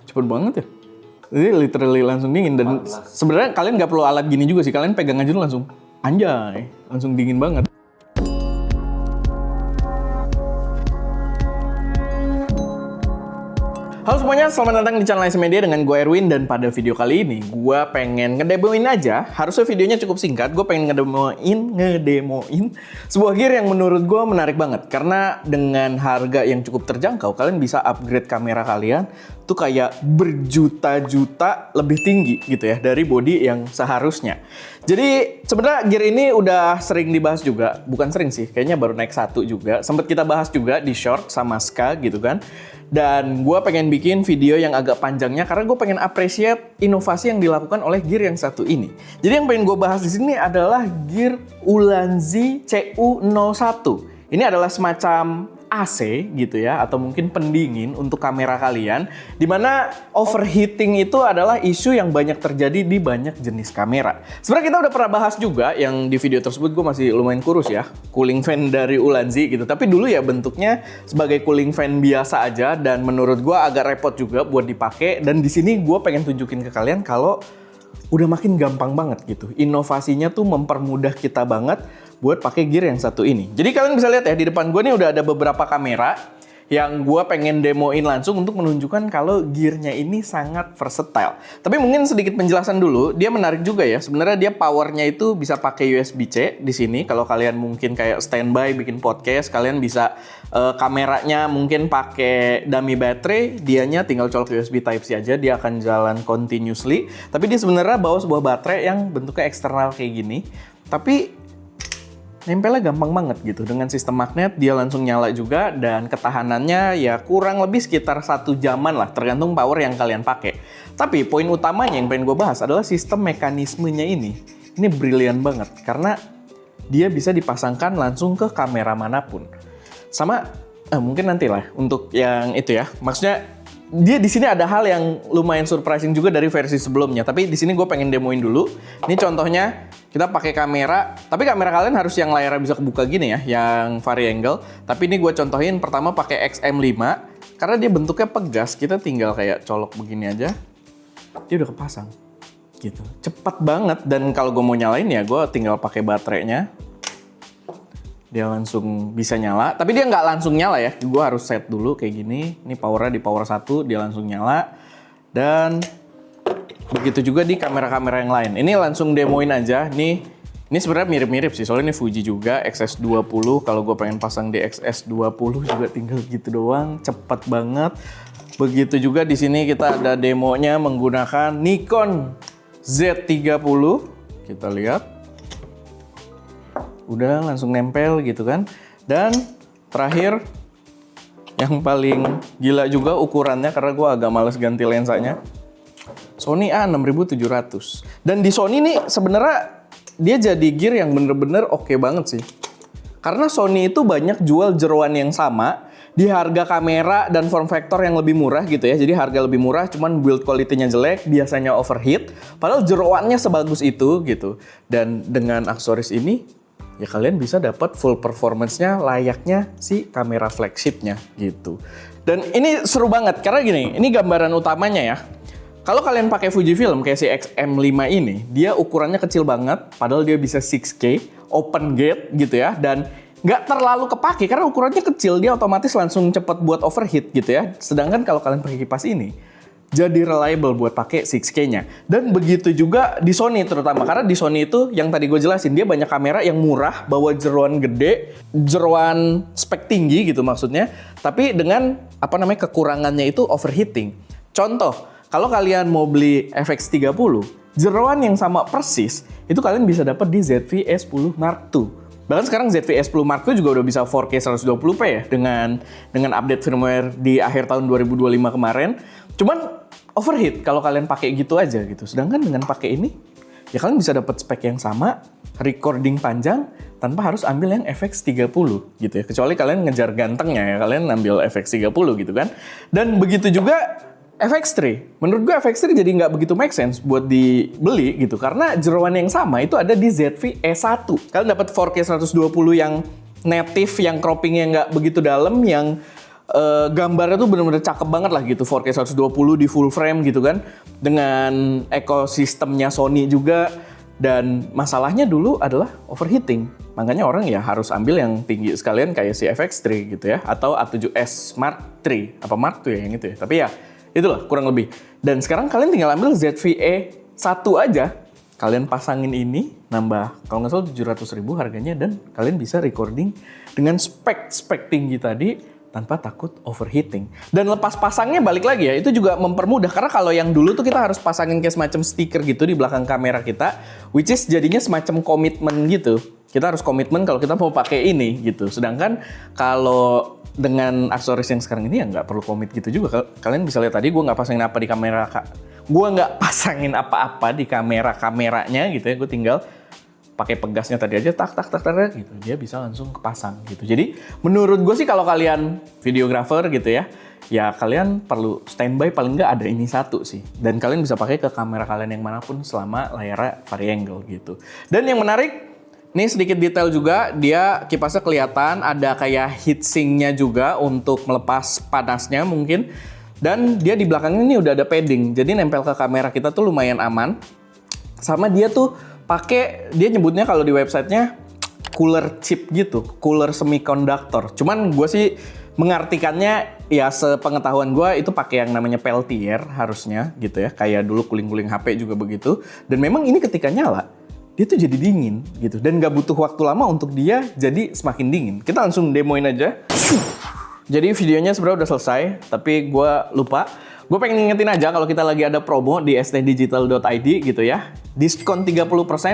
Cepet banget ya. Jadi literally langsung dingin. Dan sebenarnya kalian nggak perlu alat gini juga sih. Kalian pegang aja langsung anjay, langsung dingin banget. Halo semuanya, selamat datang di channel IC Media dengan gue Erwin. Dan pada video kali ini gue pengen ngedemoin aja. Harusnya videonya cukup singkat. Gue pengen ngedemoin sebuah gear yang menurut gue menarik banget. Karena dengan harga yang cukup terjangkau, kalian bisa upgrade kamera kalian tuh kayak berjuta-juta lebih tinggi gitu ya dari body yang seharusnya. Jadi sebenarnya gear ini udah sering dibahas juga. Bukan sering sih, kayaknya baru naik 1 juga. Sempet kita bahas juga di short sama Ska gitu kan. Dan gue pengen bikin video yang agak panjangnya karena gue pengen appreciate inovasi yang dilakukan oleh gear yang satu ini. Jadi yang pengen gue bahas di sini adalah gear Ulanzi CU01. Ini adalah semacam AC gitu ya, atau mungkin pendingin untuk kamera kalian, dimana overheating itu adalah isu yang banyak terjadi di banyak jenis kamera. Sebenarnya kita udah pernah bahas juga, yang di video tersebut gue masih lumayan kurus ya, cooling fan dari Ulanzi gitu. Tapi dulu ya bentuknya sebagai cooling fan biasa aja, dan menurut gue agak repot juga buat dipakai. Dan di sini gue pengen tunjukin ke kalian kalau udah makin gampang banget gitu. Inovasinya tuh mempermudah kita banget buat pakai gear yang satu ini. Jadi kalian bisa lihat ya, di depan gue nih udah ada beberapa kamera yang gue pengen demoin langsung untuk menunjukkan kalau gearnya ini sangat versatile. Tapi mungkin sedikit penjelasan dulu, dia menarik juga ya. Sebenarnya dia powernya itu bisa pakai USB-C di sini. Kalau kalian mungkin kayak standby bikin podcast, kalian bisa kameranya mungkin pakai dummy baterai, dianya tinggal colok USB Type-C aja, dia akan jalan continuously. Tapi dia sebenarnya bawa sebuah baterai yang bentuknya eksternal kayak gini. Tapi nempelnya gampang banget gitu. Dengan sistem magnet dia langsung nyala juga, dan ketahanannya ya kurang lebih sekitar 1 jaman lah, tergantung power yang kalian pakai. Tapi poin utamanya yang pengen gue bahas adalah sistem mekanismenya ini. Ini brilian banget karena dia bisa dipasangkan langsung ke kamera manapun. Sama mungkin nanti lah untuk yang itu ya. Maksudnya dia di sini ada hal yang lumayan surprising juga dari versi sebelumnya. Tapi di sini gue pengen demoin dulu. Ini contohnya kita pakai kamera, tapi kamera kalian harus yang layarnya bisa kebuka gini ya, yang vari angle. Tapi ini gue contohin pertama pakai XM5 karena dia bentuknya pegas. Kita tinggal kayak colok begini aja, dia udah kepasang gitu. Cepat banget, dan kalau gue mau nyalain ya gue tinggal pakai baterainya. Dia langsung bisa nyala, tapi dia nggak langsung nyala ya. Gue harus set dulu kayak gini. Ini powernya di power 1, dia langsung nyala. Dan begitu juga di kamera-kamera yang lain. Ini langsung demoin aja. Ini sebenarnya mirip-mirip sih, soalnya ini Fuji juga XS20. Kalau gue pengen pasang di XS20 juga tinggal gitu doang, cepet banget. Begitu juga di sini kita ada demonya menggunakan Nikon Z30. Kita lihat. Udah langsung nempel gitu kan. Dan terakhir yang paling gila juga ukurannya, karena gue agak males ganti lensanya, Sony A6700. Dan di Sony nih sebenarnya dia jadi gear yang bener-bener oke banget sih. Karena Sony itu banyak jual jeroan yang sama di harga kamera dan form factor yang lebih murah gitu ya. Jadi harga lebih murah, cuman build quality-nya jelek, biasanya overheat. Padahal jeroannya sebagus itu gitu. Dan dengan aksesoris ini ya kalian bisa dapat full performance-nya layaknya si kamera flagship-nya gitu. Dan ini seru banget karena gini, ini gambaran utamanya ya. Kalau kalian pakai Fujifilm kayak si XM5 ini, dia ukurannya kecil banget, padahal dia bisa 6K, open gate gitu ya, dan nggak terlalu kepake karena ukurannya kecil, dia otomatis langsung cepet buat overheat gitu ya. Sedangkan kalau kalian pakai kipas ini, jadi reliable buat pakai 6K-nya. Dan begitu juga di Sony terutama, karena di Sony itu yang tadi gue jelasin, dia banyak kamera yang murah, bawa jeroan gede, jeroan spek tinggi gitu maksudnya, tapi dengan kekurangannya itu overheating. Contoh, kalau kalian mau beli FX30, jeroan yang sama persis itu kalian bisa dapat di ZV-E10 Mark II. Bahkan sekarang ZV-E10 Mark II juga udah bisa 4K 120p ya, dengan update firmware di akhir tahun 2025 kemarin. Cuman overheat kalau kalian pakai gitu aja gitu. Sedangkan dengan pakai ini ya kalian bisa dapat spek yang sama, recording panjang tanpa harus ambil yang FX30 gitu ya. Kecuali kalian ngejar gantengnya ya, kalian ambil FX30 gitu kan. Dan begitu juga FX3. Menurut gue FX3 jadi nggak begitu make sense buat dibeli gitu. Karena jeroan yang sama itu ada di ZV-E1. Kalian dapat 4K 120 yang native, yang croppingnya nggak begitu dalam, yang gambarnya tuh bener-bener cakep banget lah gitu, 4K 120 di full frame gitu kan, dengan ekosistemnya Sony juga. Dan masalahnya dulu adalah overheating, makanya orang ya harus ambil yang tinggi sekalian kayak si FX3 gitu ya, atau A7S Mark III, apa Mark II ya yang itu ya, tapi ya itulah kurang lebih. Dan sekarang kalian tinggal ambil ZV-E 1 aja, kalian pasangin ini, nambah kalau nggak salah 700.000 harganya, dan kalian bisa recording dengan spek tinggi tadi tanpa takut overheating. Dan lepas pasangnya balik lagi ya, itu juga mempermudah. Karena kalau yang dulu tuh kita harus pasangin kayak semacam stiker gitu di belakang kamera kita, which is jadinya semacam komitmen gitu. Kita harus komitmen kalau kita mau pakai ini gitu. Sedangkan kalau dengan aksesoris yang sekarang ini ya nggak perlu komit gitu juga. Kalian bisa lihat tadi gue nggak pasangin apa di kamera, gue nggak pasangin apa-apa di kameranya gitu ya. Gue tinggal pakai pegasnya tadi aja tak gitu, dia bisa langsung kepasang gitu. Jadi menurut gue sih kalau kalian videographer gitu ya, ya kalian perlu standby paling nggak ada ini satu sih, dan kalian bisa pakai ke kamera kalian yang manapun selama layarnya variangle gitu. Dan yang menarik, nih sedikit detail juga, dia kipasnya kelihatan ada kayak heatsinknya juga untuk melepas panasnya mungkin. Dan dia di belakangnya ini udah ada padding, jadi nempel ke kamera kita tuh lumayan aman. Sama dia tuh dia nyebutnya kalau di websitenya cooler chip gitu, cooler semiconductor. Cuman gue sih mengartikannya ya sepengetahuan gue itu pakai yang namanya Peltier harusnya gitu ya, kayak dulu cooling HP juga begitu. Dan memang ini ketika nyala dia tuh jadi dingin gitu, dan gak butuh waktu lama untuk dia jadi semakin dingin. Kita langsung demoin aja. Jadi videonya sebenarnya udah selesai, tapi gue lupa. Gue pengen ngingetin aja kalau kita lagi ada promo di stdigital.id gitu ya. Diskon 30%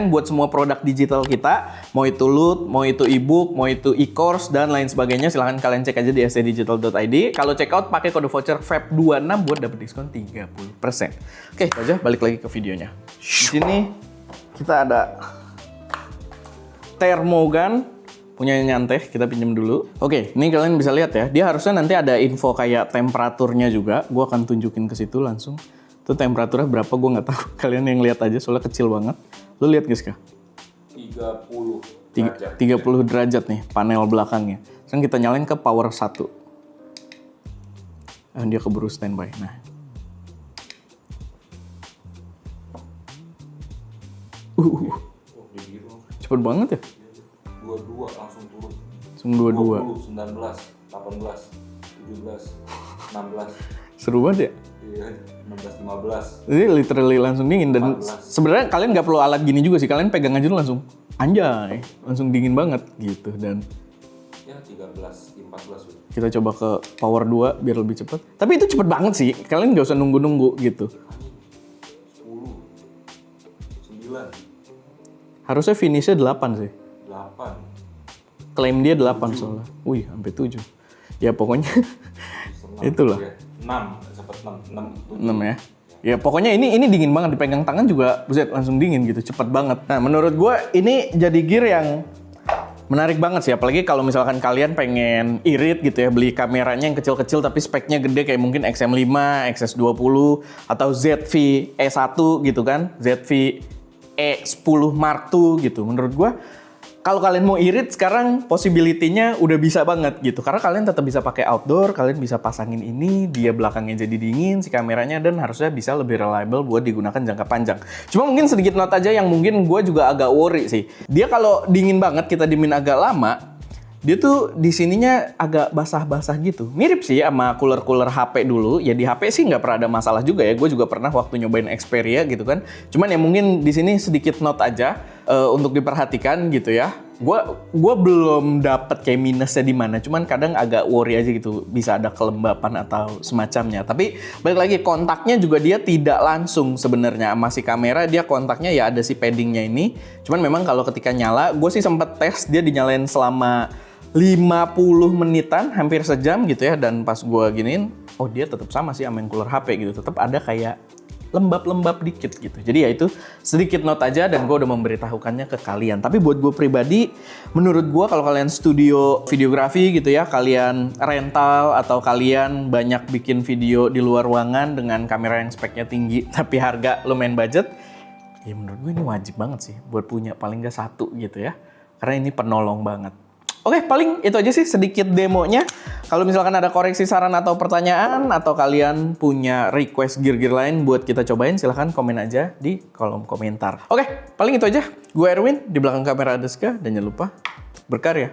buat semua produk digital kita. Mau itu loot, mau itu ebook, mau itu e-course, dan lain sebagainya. Silahkan kalian cek aja di stdigital.id. Kalau check out pakai kode voucher FAB26 buat dapet diskon 30%. Oke, itu aja, balik lagi ke videonya. Di sini kita ada thermogun. Punya Nyanteh, kita pinjam dulu. Oke, ini kalian bisa lihat ya. Dia harusnya nanti ada info kayak temperaturnya juga. Gue akan tunjukin ke situ langsung. Itu temperaturnya berapa, gue nggak tahu. Kalian yang lihat aja, soalnya kecil banget. Lu lihat guys kah? 30 derajat. 30 derajat nih panel belakangnya. Sekarang kita nyalain ke power 1. Dia keburu standby. Nah. Cepet banget ya? 22 langsung turun. Langsung 22. 20, 19, 18, 17, 16. Seru banget ya? Iya, 16, 15. Jadi literally langsung dingin. Dan sebenarnya kalian nggak perlu alat gini juga sih. Kalian pegang aja langsung anjay, langsung dingin banget gitu. Dan ya 13, 14 udah. kita coba ke power 2 biar lebih cepat. Tapi itu cepet banget sih. Kalian nggak usah nunggu-nunggu gitu. 10, 9. Harusnya finishnya 8 sih. 8. Klaim dia 8 soalnya. Wih, sampai 7. Ya pokoknya itulah. 6, sempat 6, 6 ya. Ya pokoknya ini dingin banget, dipegang tangan juga buset langsung dingin gitu, cepet banget. Nah menurut gue ini jadi gear yang menarik banget sih, apalagi kalau misalkan kalian pengen irit gitu ya, beli kameranya yang kecil-kecil tapi speknya gede kayak mungkin XM5, XS20 atau ZV-E1 gitu kan, ZV-E10 Mark II gitu. Menurut gue kalau kalian mau irit sekarang possibility-nya udah bisa banget gitu. Karena kalian tetap bisa pakai outdoor, kalian bisa pasangin ini, dia belakangnya jadi dingin si kameranya, dan harusnya bisa lebih reliable buat digunakan jangka panjang. Cuma mungkin sedikit note aja yang mungkin gue juga agak worry sih. Dia kalau dingin banget kita diemin agak lama, dia tuh di sininya agak basah-basah gitu. Mirip sih sama cooler-cooler HP dulu. Ya di HP sih nggak pernah ada masalah juga ya. Gue juga pernah waktu nyobain Xperia gitu kan. Cuman ya mungkin di sini sedikit note aja untuk diperhatikan gitu ya. Gue belum dapet kayak minusnya di mana. Cuman kadang agak worry aja gitu. Bisa ada kelembapan atau semacamnya. Tapi balik lagi kontaknya juga dia tidak langsung sebenarnya sama si kamera. Dia kontaknya ya ada si paddingnya ini. Cuman memang kalau ketika nyala, gue sih sempet tes dia dinyalain selama 50 menitan, hampir sejam gitu ya. Dan pas gue giniin, oh dia tetap sama sih sama yang cooler HP gitu. Tetap ada kayak lembab-lembab dikit gitu. Jadi ya itu sedikit note aja dan gue udah memberitahukannya ke kalian. Tapi buat gue pribadi, menurut gue kalau kalian studio videografi gitu ya, kalian rental atau kalian banyak bikin video di luar ruangan dengan kamera yang speknya tinggi tapi harga lumayan budget, ya menurut gue ini wajib banget sih buat punya paling nggak satu gitu ya. Karena ini penolong banget. Oke, paling itu aja sih sedikit demonya. Kalau misalkan ada koreksi, saran, atau pertanyaan, atau kalian punya request gear-gear lain buat kita cobain, silahkan komen aja di kolom komentar. Oke, paling itu aja. Gue Erwin, di belakang kamera ada Ska, dan jangan lupa berkarya.